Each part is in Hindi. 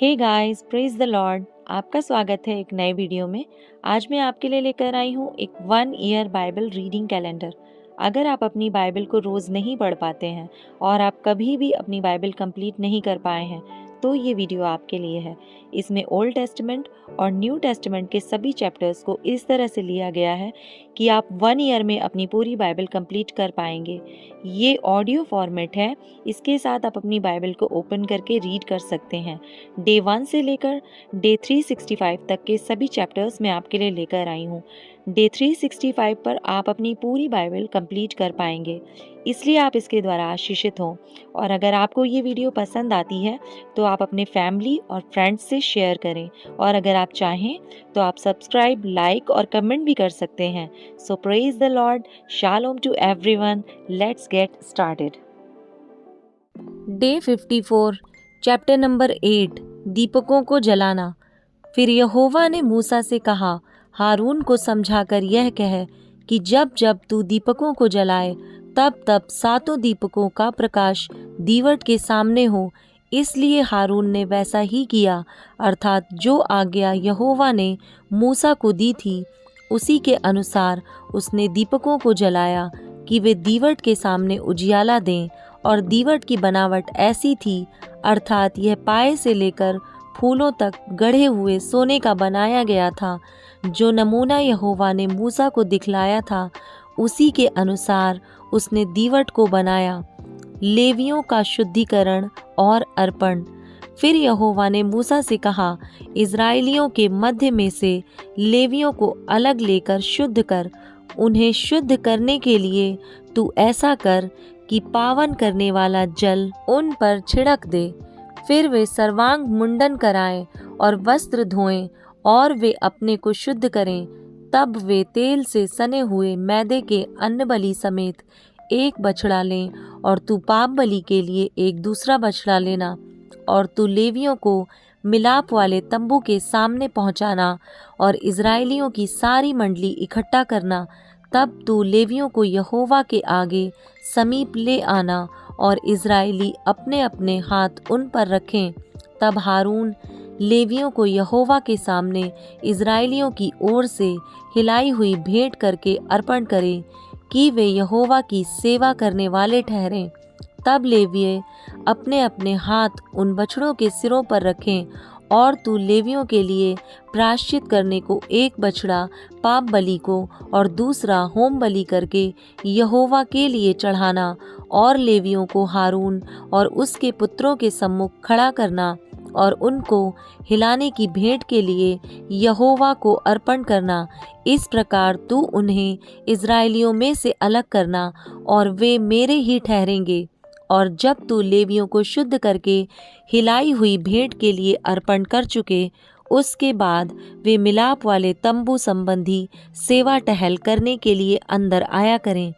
Hey guys, praise the lord. आपका स्वागत है एक नए वीडियो में। आज मैं आपके लिए लेकर आई हूँ एक 1 ईयर बाइबल रीडिंग कैलेंडर। अगर आप अपनी बाइबल को रोज़ नहीं पढ़ पाते हैं और आप कभी भी अपनी बाइबल कंप्लीट नहीं कर पाए हैं तो ये वीडियो आपके लिए है। इसमें ओल्ड टेस्टमेंट और न्यू टेस्टमेंट के सभी चैप्टर्स को इस तरह से लिया गया है कि आप 1 ईयर में अपनी पूरी बाइबल कंप्लीट कर पाएंगे। ये ऑडियो फॉर्मेट है, इसके साथ आप अपनी बाइबल को ओपन करके रीड कर सकते हैं। डे 1 से लेकर डे 365 तक के सभी चैप्टर्स मैं आपके लिए लेकर आई हूँ। डे 365 पर आप अपनी पूरी बाइबल कंप्लीट कर पाएंगे, इसलिए आप इसके द्वारा आशीषित हों। और अगर आपको ये वीडियो पसंद आती है तो आप अपने फैमिली और फ्रेंड्स से शेयर करें, और अगर आप चाहें तो आप सब्सक्राइब, लाइक और कमेंट भी कर सकते हैं। So praise the lord, shalom to everyone. Let's get started. Day 54, chapter number 8, दीपकों को जलाना। फिर यहोवा ने मूसा से कहा, हारून को समझाकर यह कह कि जब जब तू दीपकों को जलाए तब तब 7 दीपकों का प्रकाश दीवट के सामने हो। इसलिए हारून ने वैसा ही किया, अर्थात जो आज्ञा यहोवा ने मूसा को दी थी उसी के अनुसार उसने दीपकों को जलाया कि वे दीवट के सामने उजियाला दें। और दीवट की बनावट ऐसी थी, अर्थात यह पाए से लेकर फूलों तक गढ़े हुए सोने का बनाया गया था। जो नमूना यहोवा ने मूसा को दिखलाया था उसी के अनुसार उसने दीवट को बनाया। लेवियों का शुद्धिकरण और अर्पण। फिर यहोवा ने मूसा से कहा, इज़राइलियों के मध्य में से लेवियों को अलग लेकर शुद्ध कर। उन्हें शुद्ध करने के लिए तू ऐसा कर कि पावन करने वाला जल उन पर छिड़क दे। फिर वे सर्वांग मुंडन कराएं और वस्त्र धोएं और वे अपने को शुद्ध करें। तब वे तेल से सने हुए मैदे के अन्नबलि समेत एक बछड़ा लें, और तू पाप बलि के लिए एक दूसरा बछड़ा लेना। और तू लेवियों को मिलाप वाले तंबू के सामने पहुंचाना और इज़राइलियों की सारी मंडली इकट्ठा करना। तब तू लेवियों को यहोवा के आगे समीप ले आना और इज़राइली अपने अपने हाथ उन पर रखें। तब हारून लेवियों को यहोवा के सामने इज़राइलियों की ओर से हिलाई हुई भेंट करके अर्पण करें कि वे यहोवा की सेवा करने वाले ठहरें। तब लेवीय अपने अपने हाथ उन बछड़ों के सिरों पर रखें, और तू लेवियों के लिए प्रायश्चित करने को एक बछड़ा पाप बलि को और दूसरा होम बलि करके यहोवा के लिए चढ़ाना। और लेवियों को हारून और उसके पुत्रों के सम्मुख खड़ा करना और उनको हिलाने की भेंट के लिए यहोवा को अर्पण करना। इस प्रकार तू उन्हें इज़राइलियों में से अलग करना और वे मेरे ही ठहरेंगे। और जब तू लेवियों को शुद्ध करके हिलाई हुई भेंट के लिए अर्पण कर चुके, उसके बाद वे मिलाप वाले तंबू संबंधी सेवा टहल करने के लिए अंदर आया करें,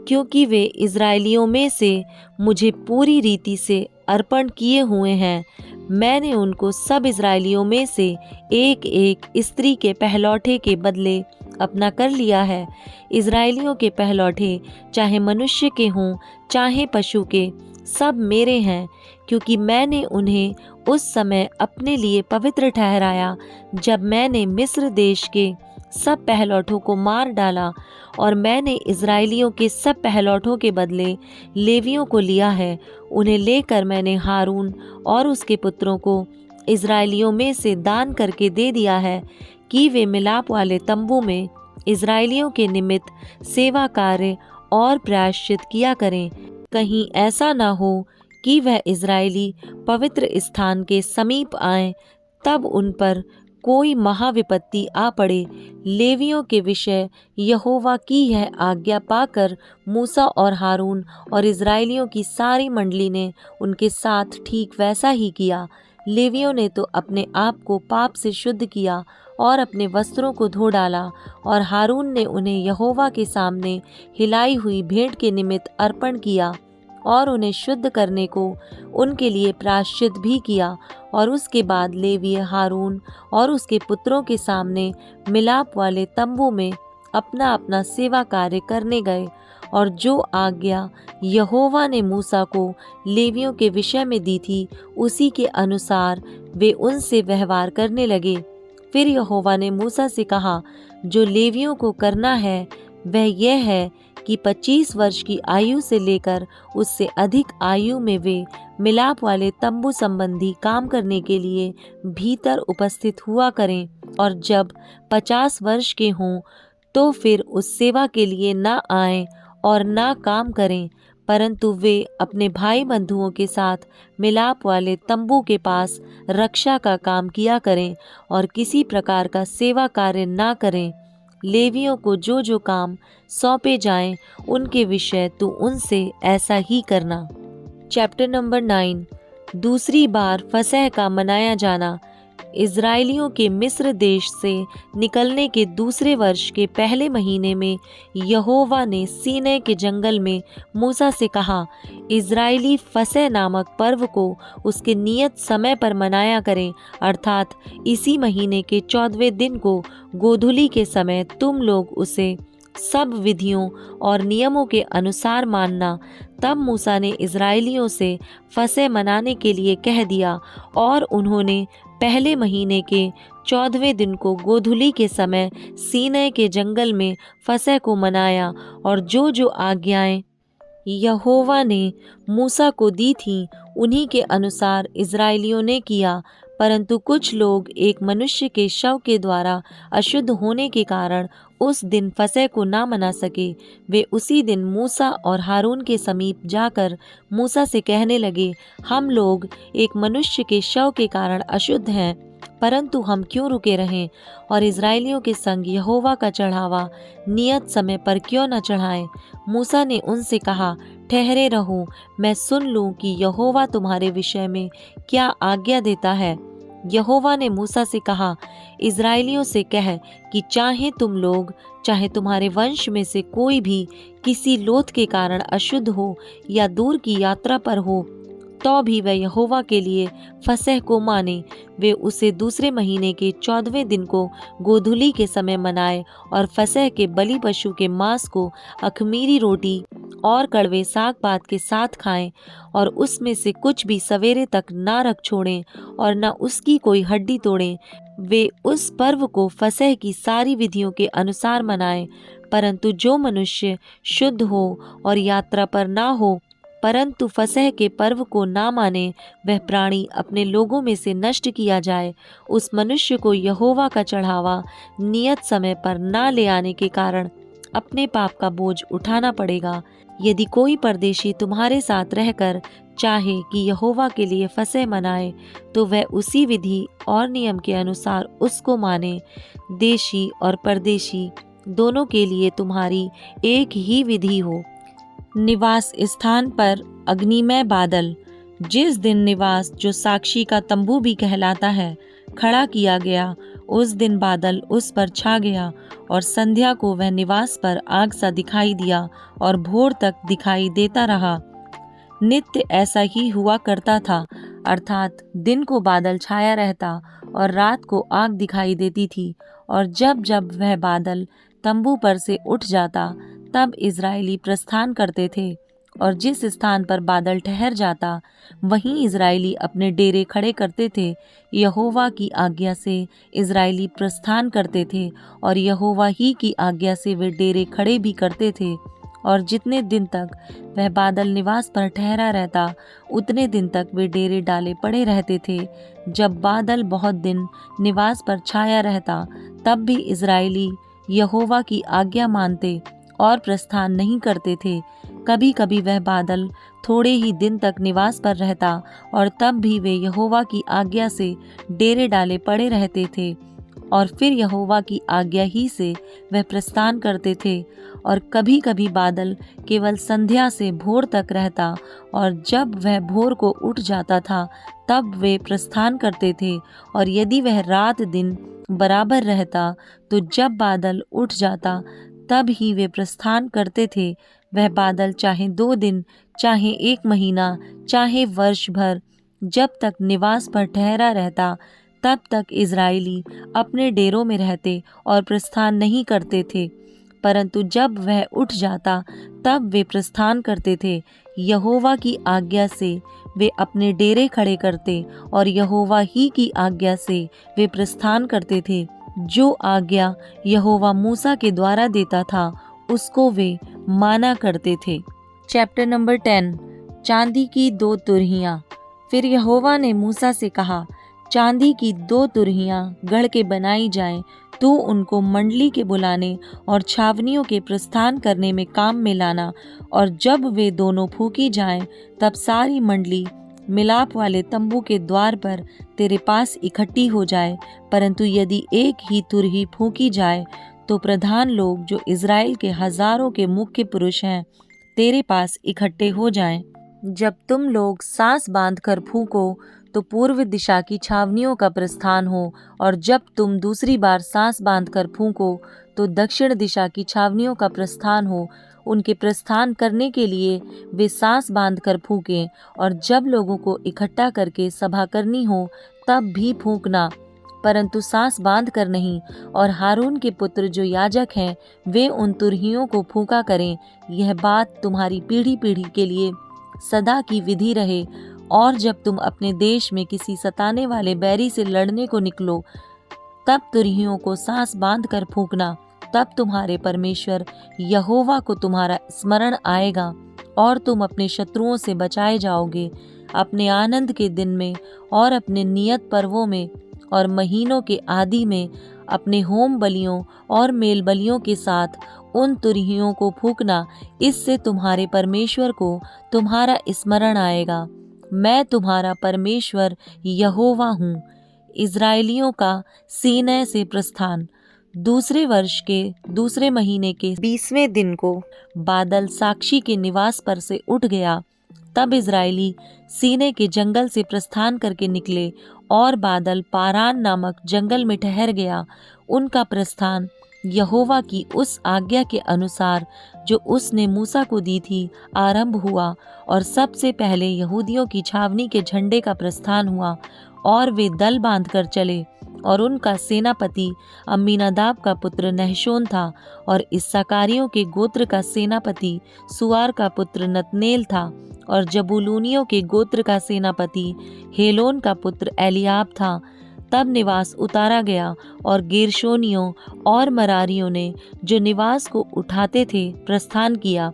क्योंकि वे इज़राइलियों में से मुझे पूरी रीति से अर्पण किए हुए हैं। मैंने उनको सब इज़राइलियों में से एक एक स्त्री के पहलौठे के बदले अपना कर लिया है। इज़राइलियों के पहलौठे चाहे मनुष्य के हों चाहे पशु के, सब मेरे हैं, क्योंकि मैंने उन्हें उस समय अपने लिए पवित्र ठहराया जब मैंने मिस्र देश के सब पहलौठों को मार डाला। और मैंने इज़राइलियों के सब पहलौठों के बदले लेवियों को लिया है। उन्हें लेकर मैंने हारून और उसके पुत्रों को इज़राइलियों में से दान करके दे दिया है कि वे मिलाप वाले तंबू में इज़राइलियों के निमित्त सेवा कार्य और प्रायश्चित किया करें। कहीं ऐसा न हो कि वह इज़राइली पवित्र स्थान के समीप आएं, तब उन पर कोई महाविपत्ति आ पड़े। लेवियों के विषय यहोवा की यह आज्ञा पाकर मूसा और हारून और इज़राइलियों की सारी मंडली ने उनके साथ ठीक वैसा ही किया। लेवियों ने तो अपने आप को पाप से शुद्ध किया और अपने वस्त्रों को धो डाला, और हारून ने उन्हें यहोवा के सामने हिलाई हुई भेंट के निमित्त अर्पण किया और उन्हें शुद्ध करने को उनके लिए प्रायश्चित भी किया। और उसके बाद लेवीय हारून और उसके पुत्रों के सामने मिलाप वाले तंबू में अपना अपना सेवा कार्य करने गए। और जो आज्ञा यहोवा ने मूसा को लेवियों के विषय में दी थी, उसी के अनुसार वे उनसे व्यवहार करने लगे। फिर यहोवा ने मूसा से कहा, जो लेवियों को करना है वह यह है कि 25 वर्ष की आयु से लेकर उससे अधिक आयु में वे मिलाप वाले तंबू संबंधी काम करने के लिए भीतर उपस्थित हुआ करें, और जब 50 वर्ष के हों तो फिर उस सेवा के लिए न आएं और न काम करें, परंतु वे अपने भाई बंधुओं के साथ मिलाप वाले तंबू के पास रक्षा का काम किया करें और किसी प्रकार का सेवा कार्य न करें। लेवियों को जो जो काम सौंपे जाएं, उनके विषय तू उनसे ऐसा ही करना। Chapter number 9। दूसरी बार फसह का मनाया जाना। इज़राइलियों के मिस्र देश से निकलने के दूसरे वर्ष के पहले महीने में यहोवा ने सीनै के जंगल में मूसा से कहा, इज़राइली फसह नामक पर्व को उसके नियत समय पर मनाया करें, अर्थात इसी महीने के 14वें दिन को गोधूली के समय तुम लोग उसे सब विधियों और नियमों के अनुसार मानना। तब मूसा ने इज़राइलियों से फसह मनाने के लिए कह दिया, और उन्होंने पहले महीने के 14वें दिन को गोधूली के समय सीनै के जंगल में फसह को मनाया, और जो जो आज्ञाएं यहोवा ने मूसा को दी थीं, उन्हीं के अनुसार इज़राइलियों ने किया। परंतु कुछ लोग एक मनुष्य के शव के द्वारा अशुद्ध होने के कारण उस दिन फसह को ना मना सके। वे उसी दिन मूसा और हारून के समीप जाकर मूसा से कहने लगे, हम लोग एक मनुष्य के शव के कारण अशुद्ध हैं, परंतु हम क्यों रुके रहें और इज़राइलियों के संग यहोवा का चढ़ावा नियत समय पर क्यों न चढ़ाएं। मूसा ने उनसे कहा, ठहरे रहो, मैं सुन लूं कि यहोवा तुम्हारे विषय में क्या आज्ञा देता है। यहोवा ने मूसा से कहा, इज़राइलियों से कह कि चाहे तुम लोग, चाहे तुम्हारे वंश में से कोई भी किसी लोथ के कारण अशुद्ध हो या दूर की यात्रा पर हो, तो भी वह यहोवा के लिए फसह को माने। वे उसे दूसरे महीने के 14वें दिन को गोधूली के समय मनाए, और फसह के बलि पशु के मांस को अख़मीरी रोटी और कड़वे साग पात के साथ खाएं, और उसमें से कुछ भी सवेरे तक ना रख छोड़ें और न उसकी कोई हड्डी तोड़ें। वे उस पर्व को फसह की सारी विधियों के अनुसार मनाएं। परंतु जो मनुष्य शुद्ध हो और यात्रा पर ना हो, परंतु फसह के पर्व को ना माने, वह प्राणी अपने लोगों में से नष्ट किया जाए। उस मनुष्य को यहोवा का चढ़ावा नियत समय पर ना ले आने के कारण अपने पाप का बोझ उठाना पड़ेगा। यदि कोई परदेशी तुम्हारे साथ रहकर चाहे कि यहोवा के लिए फसह मनाए, तो वह उसी विधि और नियम के अनुसार उसको माने। देशी और परदेशी दोनों के लिए तुम्हारी एक ही विधि हो। निवास स्थान पर अग्निमय बादल। जिस दिन निवास, जो साक्षी का तंबू भी कहलाता है, खड़ा किया गया, उस दिन बादल उस पर छा गया, और संध्या को वह निवास पर आग सा दिखाई दिया और भोर तक दिखाई देता रहा। नित्य ऐसा ही हुआ करता था, अर्थात दिन को बादल छाया रहता और रात को आग दिखाई देती थी। और जब जब वह बादल तंबू पर से उठ जाता, तब इज़राइली प्रस्थान करते थे, और जिस स्थान पर बादल ठहर जाता, वहीं इज़राइली अपने डेरे खड़े करते थे। यहोवा की आज्ञा से इज़राइली प्रस्थान करते थे, और यहोवा ही की आज्ञा से वे डेरे खड़े भी करते थे। और जितने दिन तक वह बादल निवास पर ठहरा रहता, उतने दिन तक वे डेरे डाले पड़े रहते थे। जब बादल बहुत दिन निवास पर छाया रहता, तब भी इज़राइली यहोवा की आज्ञा मानते और प्रस्थान नहीं करते थे। कभी कभी वह बादल थोड़े ही दिन तक निवास पर रहता, और तब भी वे यहोवा की आज्ञा से डेरे डाले पड़े रहते थे, और फिर यहोवा की आज्ञा ही से वह प्रस्थान करते थे। और कभी कभी बादल केवल संध्या से भोर तक रहता, और जब वह भोर को उठ जाता था, तब वे प्रस्थान करते थे। और यदि वह रात दिन बराबर रहता, तो जब बादल उठ जाता, तब ही वे प्रस्थान करते थे। वह बादल चाहे 2 दिन, चाहे 1 महीना, चाहे वर्ष भर, जब तक निवास पर ठहरा रहता, तब तक इज़राइली अपने डेरों में रहते और प्रस्थान नहीं करते थे। परंतु जब वह उठ जाता तब वे प्रस्थान करते थे। यहोवा की आज्ञा से वे अपने डेरे खड़े करते और यहोवा ही की आज्ञा से वे प्रस्थान करते थे। जो आज्ञा यहोवा मूसा के द्वारा देता था उसको वे माना करते थे। चैप्टर नंबर 10, चांदी की 2 तुरहियां। फिर यहोवा ने मूसा से कहा, चांदी की 2 तुरहियां गढ़ के बनाई जाएं, तू उनको मंडली के बुलाने और छावनियों के प्रस्थान करने में काम में लाना, और जब वे दोनों फूकी जाएं तब सारी मंडली मिलाप वाले तंबू के द्वार पर तेरे पास इकट्ठी हो जाए। परंतु यदि एक ही तुरही फूकी जाए तो प्रधान लोग जो इज़राइल के हजारों के मुख्य पुरुष हैं तेरे पास इकट्ठे हो जाएं। जब तुम लोग सांस बांधकर फूको तो पूर्व दिशा की छावनियों का प्रस्थान हो, और जब तुम दूसरी बार सांस बांधकर फूको तो दक्षिण दिशा की छावनियों का प्रस्थान हो। उनके प्रस्थान करने के लिए वे सांस बांधकर फूकें, और जब लोगों को इकट्ठा करके सभा करनी हो तब भी फूकना, परंतु सांस बांध कर नहीं। और हारून के पुत्र जो याजक हैं वे उन तुरहियों को फूका करें। यह बात तुम्हारी पीढ़ी पीढ़ी के लिए सदा की विधि रहे। और जब तुम अपने देश में किसी सताने वाले बैरी से लड़ने को निकलो तब तुरहियों को सांस बांध कर फूकना। तब तुम्हारे परमेश्वर यहोवा को तुम्हारा स्मरण आएगा और तुम अपने शत्रुओं से बचाए जाओगे। अपने आनंद के दिन में और अपने नियत पर्वों में और महीनों के आदि में अपने होम बलियों और मेल बलियों के साथ उन तुरहियों को फूकना। इससे तुम्हारे परमेश्वर को तुम्हारा स्मरण आएगा। मैं तुम्हारा परमेश्वर यहोवा हूँ। इज़राइलियों का सीनै से प्रस्थान। दूसरे वर्ष के दूसरे महीने के 20वें दिन को बादल साक्षी के निवास पर से उठ गया। तब इज़राइली सीनै के जंगल से प्रस्थान करके निकले और बादल पारान नामक जंगल में ठहर गया। उनका प्रस्थान यहोवा की उस आज्ञा के अनुसार जो उसने मूसा को दी थी आरंभ हुआ, और सबसे पहले यहूदियों की छावनी के झंडे का प्रस्थान हुआ, और वे दल बांधकर चले। और उनका सेनापति अम्मीनादाब का पुत्र नहशोन था, और इस्साकारियों के गोत्र का सेनापति सुआर का पुत्र नतनेल था, और जबूलूनियों के गोत्र का सेनापति हेलोन का पुत्र एलियाब था। तब निवास उतारा गया, और गेरशोनियों और मरारियों ने जो निवास को उठाते थे प्रस्थान किया।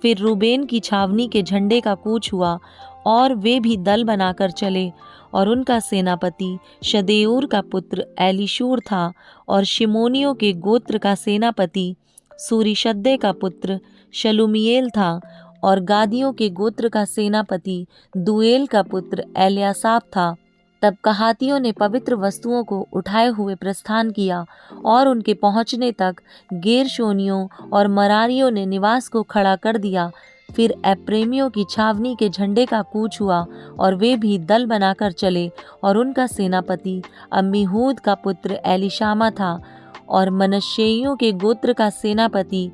फिर रूबेन की छावनी के झंडे का कूच हुआ, और वे भी दल बनाकर चले, और उनका सेनापति शदेऊर का पुत्र एलीशूर था, और शिमोनियों के गोत्र का सेनापति सूरीशद्दै का पुत्र शलूमिएल था, और गादियों के गोत्र का सेनापति दुएल का पुत्र एल्यासाप था। तब कहातियों ने पवित्र वस्तुओं को उठाए हुए प्रस्थान किया, और उनके पहुंचने तक गेरशोनियों और मरारियों ने निवास को खड़ा कर दिया। फिर एप्रेमियों की छावनी के झंडे का कूच हुआ, और वे भी दल बनाकर चले, और उनका सेनापति अम्मीहूद का पुत्र एलीशामा था, और मनश्शेइयों के गोत्र का सेनापति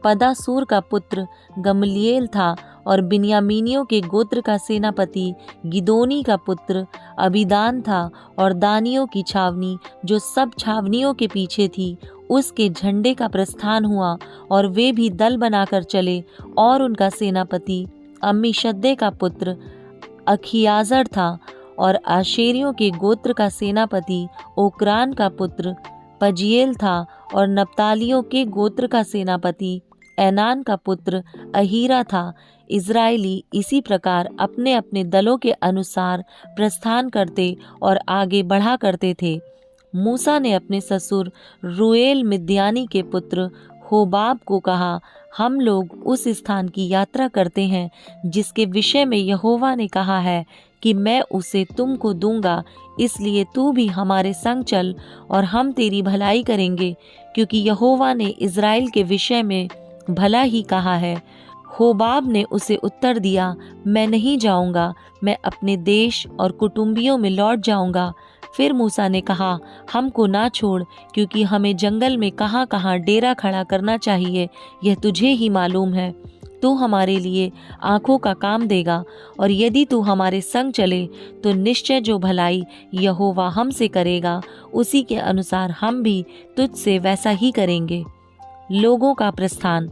पदासूर का पुत्र गमलीएल था, और बिन्यामीनियों के गोत्र का सेनापति गिदोनी का पुत्र अबीदान था। और दानियों की छावनी जो सब छावनियों के पीछे थी उसके झंडे का प्रस्थान हुआ, और वे भी दल बनाकर चले, और उनका सेनापति अम्मीशद्दै का पुत्र अखियाजर था, और आशेरियों के गोत्र का सेनापति ओक्रान का पुत्र पजीएल था, और नप्तालियों के गोत्र का सेनापति एनान का पुत्र अहीरा था। इज़राइली इसी प्रकार अपने अपने दलों के अनुसार प्रस्थान करते और आगे बढ़ा करते थे। मूसा ने अपने ससुर रूएल मिद्यानी के पुत्र होबाब को कहा, हम लोग उस स्थान की यात्रा करते हैं जिसके विषय में यहोवा ने कहा है कि मैं उसे तुमको दूंगा, इसलिए तू भी हमारे संग चल और हम तेरी भलाई करेंगे, क्योंकि यहोवा ने इज़राइल के विषय में भला ही कहा है। होबाब ने उसे उत्तर दिया, मैं नहीं जाऊंगा, मैं अपने देश और कुटुंबियों में लौट जाऊंगा। फिर मूसा ने कहा, हमको ना छोड़, क्योंकि हमें जंगल में कहाँ कहाँ डेरा खड़ा करना चाहिए यह तुझे ही मालूम है। तू हमारे लिए आँखों का काम देगा, और यदि तू हमारे संग चले तो निश्चय जो भलाई यहोवा हमसे करेगा उसी के अनुसार हम भी तुझसे वैसा ही करेंगे। लोगों का प्रस्थान।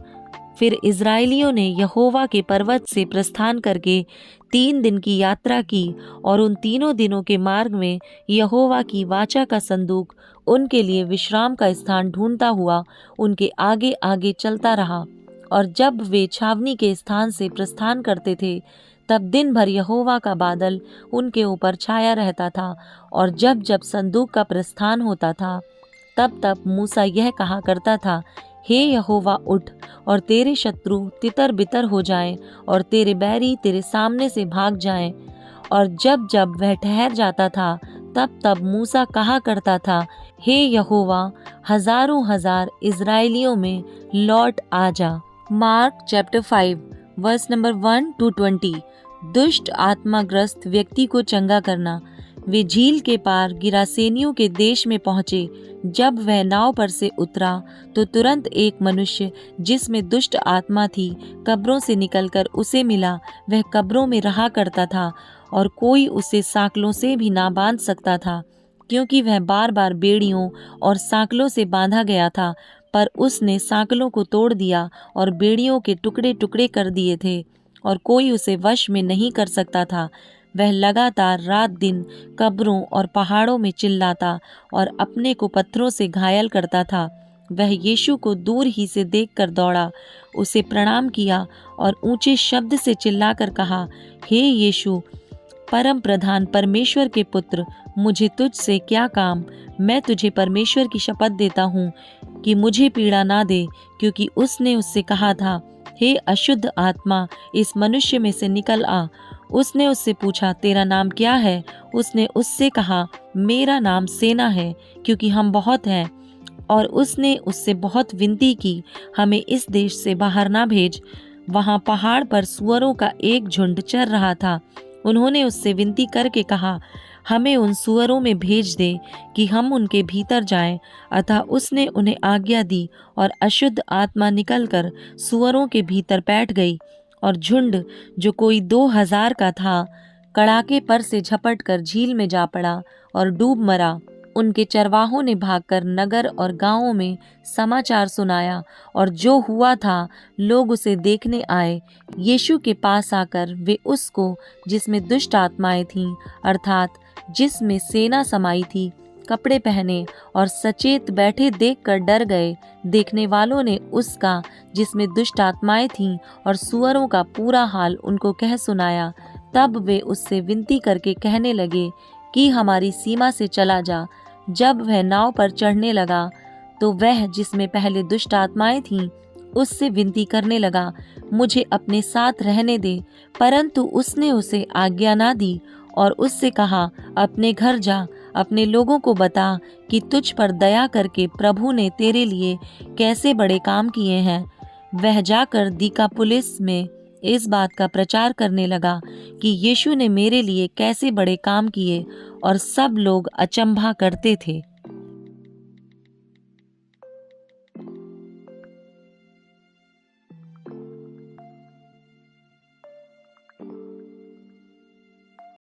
फिर इज़राइलियों ने यहोवा के पर्वत से प्रस्थान करके 3 दिन की यात्रा की, और उन 3 दिनों के मार्ग में यहोवा की वाचा का संदूक उनके लिए विश्राम का स्थान ढूंढता हुआ उनके आगे आगे चलता रहा। और जब वे छावनी के स्थान से प्रस्थान करते थे, तब दिन भर यहोवा का बादल उनके ऊपर छाया रहता था। और जब जब संदूक का प्रस्थान होता था, तब तब मूसा यह कहा करता था, हे यहोवा उठ, और तेरे शत्रु तितर बितर हो जाएं, और तेरे बैरी तेरे सामने से भाग जाएं। और जब जब वह ठहर जाता था, तब तब मूसा कहा करता था, हे यहोवा, हजारों हजार इज़राइलियों में लौट आ जा। Mark chapter 5 verse number 1 to 20। दुष्ट आत्माग्रस्त व्यक्ति को चंगा करना। वे झील के पार गिरासेनियों के देश में पहुंचे। जब वह नाव पर से उतरा, तो तुरंत एक मनुष्य जिसमें दुष्ट आत्मा थी कब्रों से निकलकर उसे मिला। वह कब्रों में रहा करता था, और कोई उसे साँकलों से भी ना बांध सकता था, क्योंकि वह बार बार बेड़ियों और साँकलों से बांधा गया था। पर उसने साँकलों को तोड़ दिया और बेड़ियों के टुकड़े टुकड़े कर दिए थे, और कोई उसे वश में नहीं कर सकता था। वह लगातार रात दिन कब्रों और पहाड़ों में चिल्लाता और अपने को पत्थरों से घायल करता था। वह यीशु को दूर ही से देखकर दौड़ा, उसे प्रणाम किया और ऊंचे शब्द से चिल्लाकर कहा, हे यीशु, परम प्रधान परमेश्वर के पुत्र, मुझे तुझसे क्या काम? मैं तुझे परमेश्वर की शपथ देता हूँ कि मुझे पीड़ा ना दे। क्योंकि उसने उससे कहा था, हे अशुद्ध आत्मा, इस मनुष्य में से निकल आ। उसने उससे पूछा, तेरा नाम क्या है? उसने उससे कहा, मेरा नाम सेना है, क्योंकि हम बहुत हैं। और उसने उससे बहुत विनती की, हमें इस देश से बाहर ना भेज। वहाँ पहाड़ पर सुअरों का एक झुंड चर रहा था। उन्होंने उससे विनती करके कहा, हमें उन सुअरों में भेज दे कि हम उनके भीतर जाएं। अतः उसने उन्हें आज्ञा दी, और अशुद्ध आत्मा निकलकर सुअरों के भीतर बैठ गई। और झुंड, जो कोई 2000 का था, कड़ाके पर से झपट कर झील में जा पड़ा और डूब मरा। उनके चरवाहों ने भागकर नगर और गांवों में समाचार सुनाया, और जो हुआ था लोग उसे देखने आए। यीशु के पास आकर वे उसको, जिसमें दुष्ट आत्माएं थीं, अर्थात जिसमें सेना समाई थी, कपड़े पहने और सचेत बैठे देखकर डर गए। देखने वालों ने उसका, जिसमें दुष्ट आत्माएं थीं, और सुअरों का पूरा हाल उनको कह सुनाया। तब वे उससे विनती करके कहने लगे कि हमारी सीमा से चला जा। जब वह नाव पर चढ़ने लगा, तो वह, जिसमें पहले दुष्ट आत्माएं थीं, उससे विनती करने लगा, मुझे अपने साथ रहने दे। परंतु उसने उसे आज्ञा ना दी, और उससे कहा, अपने घर जा, अपने लोगों को बता कि तुझ पर दया करके प्रभु ने तेरे लिए कैसे बड़े काम किए हैं। वह जाकर दिकापुलिस में इस बात का प्रचार करने लगा कि यीशु ने मेरे लिए कैसे बड़े काम किए, और सब लोग अचंभा करते थे।